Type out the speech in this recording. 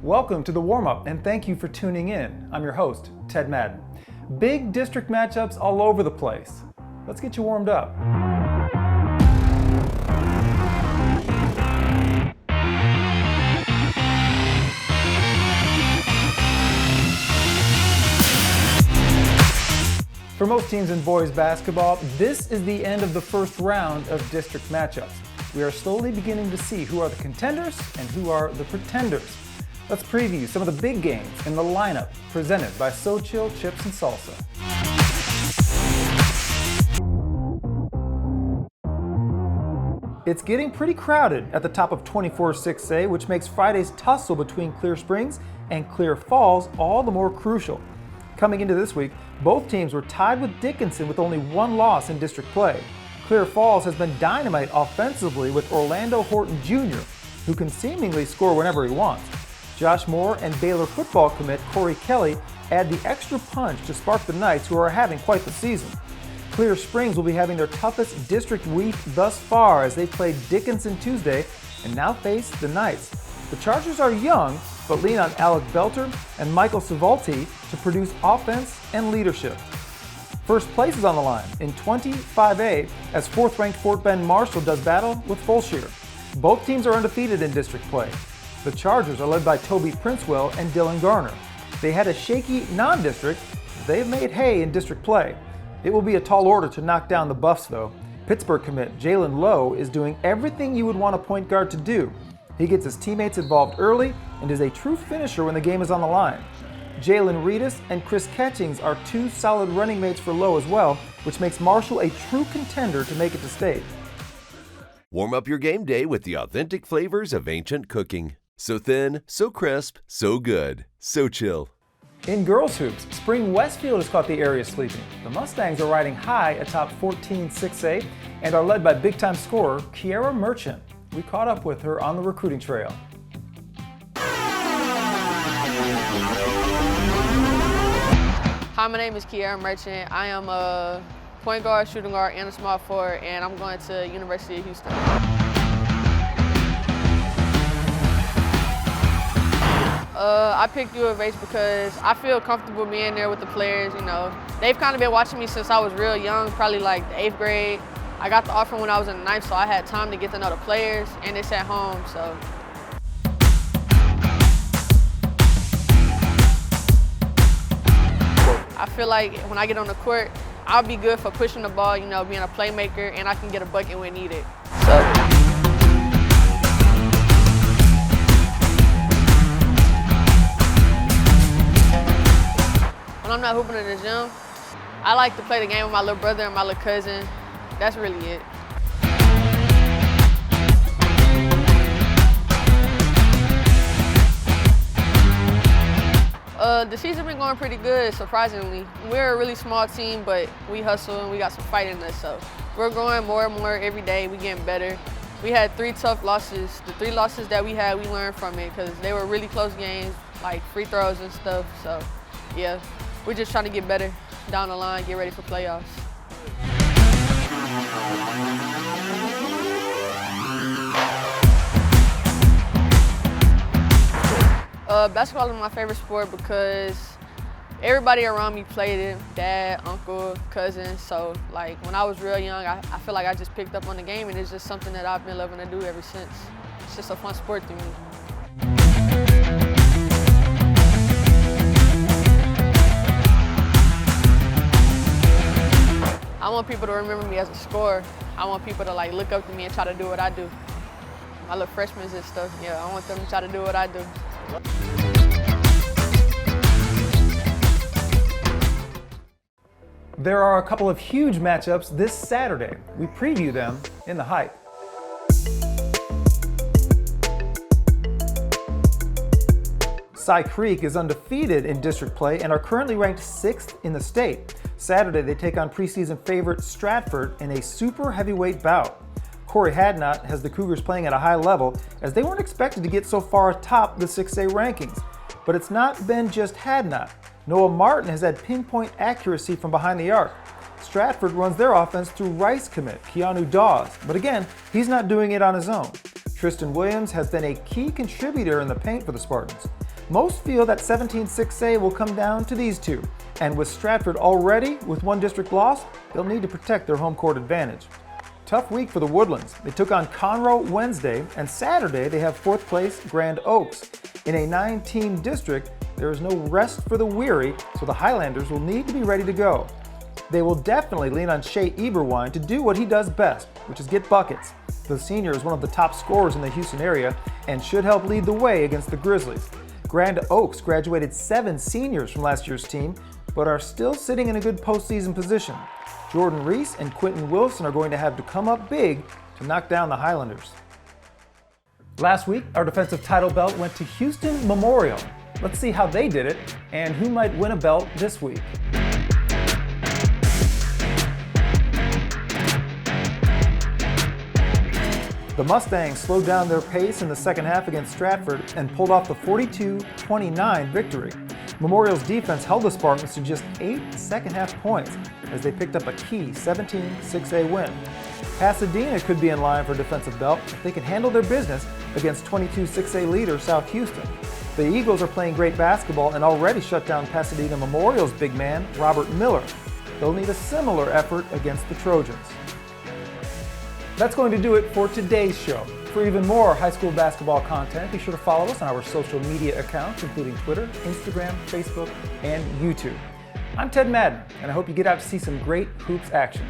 Welcome to The Warmup, and thank you for tuning in. I'm your host, Ted Madden. Big district matchups all over the place. Let's get you warmed up. For most teams in boys basketball, this is the end of the first round of district matchups. We are slowly beginning to see who are the contenders and who are the pretenders. Let's preview some of the big games in the lineup presented by So Chill Chips and Salsa. It's getting pretty crowded at the top of 24-6A, which makes Friday's tussle between Clear Springs and Clear Falls all the more crucial. Coming into this week, both teams were tied with Dickinson with only one loss in district play. Clear Falls has been dynamite offensively with Orlando Horton Jr., who can seemingly score whenever he wants. Josh Moore and Baylor football commit Corey Kelly add the extra punch to spark the Knights, who are having quite the season. Clear Springs will be having their toughest district week thus far as they played Dickinson Tuesday and now face the Knights. The Chargers are young, but lean on Alec Belter and Michael Savolti to produce offense and leadership. First place is on the line in 25A as fourth-ranked Fort Bend Marshall does battle with Fulshear. Both teams are undefeated in district play. The Chargers are led by Toby Princewell and Dylan Garner. They had a shaky non-district. They've made hay in district play. It will be a tall order to knock down the Buffs, though. Pittsburgh commit Jalen Lowe is doing everything you would want a point guard to do. He gets his teammates involved early and is a true finisher when the game is on the line. Jalen Reedus and Chris Catchings are two solid running mates for Lowe as well, which makes Marshall a true contender to make it to state. Warm up your game day with the authentic flavors of ancient cooking. So thin, so crisp, so good, so chill. In girls hoops, Spring Westfield has caught the area sleeping. The Mustangs are riding high atop 14-6A and are led by big-time scorer Kierra Merchant. We caught up with her on the recruiting trail. Hi, my name is Kierra Merchant. I am a point guard, shooting guard, and a small forward, and I'm going to University of Houston. I picked U of H because I feel comfortable being there with the players. You know, they've kind of been watching me since I was real young, probably like the 8th grade. I got the offer when I was in the 9th, so I had time to get to know the players, and it's at home, so. I feel like when I get on the court, I'll be good for pushing the ball, you know, being a playmaker, and I can get a bucket when needed. So. When I'm not hooping in the gym, I like to play the game with my little brother and my little cousin. That's really it. The season's been going pretty good, surprisingly. We're a really small team, but we hustle and we got some fight in us, so we're growing more and more every day. We're getting better. We had 3 tough losses. The 3 losses that we had, we learned from it because they were really close games, like free throws and stuff, so yeah. We're just trying to get better down the line, get ready for playoffs. Basketball is my favorite sport because everybody around me played it, dad, uncle, cousin. So like when I was real young, I feel like I just picked up on the game, and it's just something that I've been loving to do ever since. It's just a fun sport to me. I want people to remember me as a scorer. I want people to like look up to me and try to do what I do. My little freshmen and stuff, yeah, I want them to try to do what I do. There are a couple of huge matchups this Saturday. We preview them in the Hype. Cy Creek is undefeated in district play and are currently ranked 6th in the state. Saturday, they take on preseason favorite Stratford in a super heavyweight bout. Corey Hadnot has the Cougars playing at a high level as they weren't expected to get so far atop the 6A rankings. But it's not been just Hadnot. Noah Martin has had pinpoint accuracy from behind the arc. Stratford runs their offense through Rice commit Keanu Dawes, but again, he's not doing it on his own. Tristan Williams has been a key contributor in the paint for the Spartans. Most feel that 17-6A will come down to these two, and with Stratford already with one district loss, they'll need to protect their home court advantage. Tough week for the Woodlands. They took on Conroe Wednesday, and Saturday they have 4th place Grand Oaks. In a 9-team district, there is no rest for the weary, so the Highlanders will need to be ready to go. They will definitely lean on Shea Eberwine to do what he does best, which is get buckets. The senior is one of the top scorers in the Houston area and should help lead the way against the Grizzlies. Grand Oaks graduated 7 seniors from last year's team, but are still sitting in a good postseason position. Jordan Reese and Quentin Wilson are going to have to come up big to knock down the Highlanders. Last week, our defensive title belt went to Houston Memorial. Let's see how they did it and who might win a belt this week. The Mustangs slowed down their pace in the second half against Stratford and pulled off the 42-29 victory. Memorial's defense held the Spartans to just 8 second-half points as they picked up a key 17-6A win. Pasadena could be in line for a defensive belt if they can handle their business against 22-6A leader South Houston. The Eagles are playing great basketball and already shut down Pasadena Memorial's big man, Robert Miller. They'll need a similar effort against the Trojans. That's going to do it for today's show. For even more high school basketball content, be sure to follow us on our social media accounts, including Twitter, Instagram, Facebook, and YouTube. I'm Ted Madden, and I hope you get out to see some great hoops action.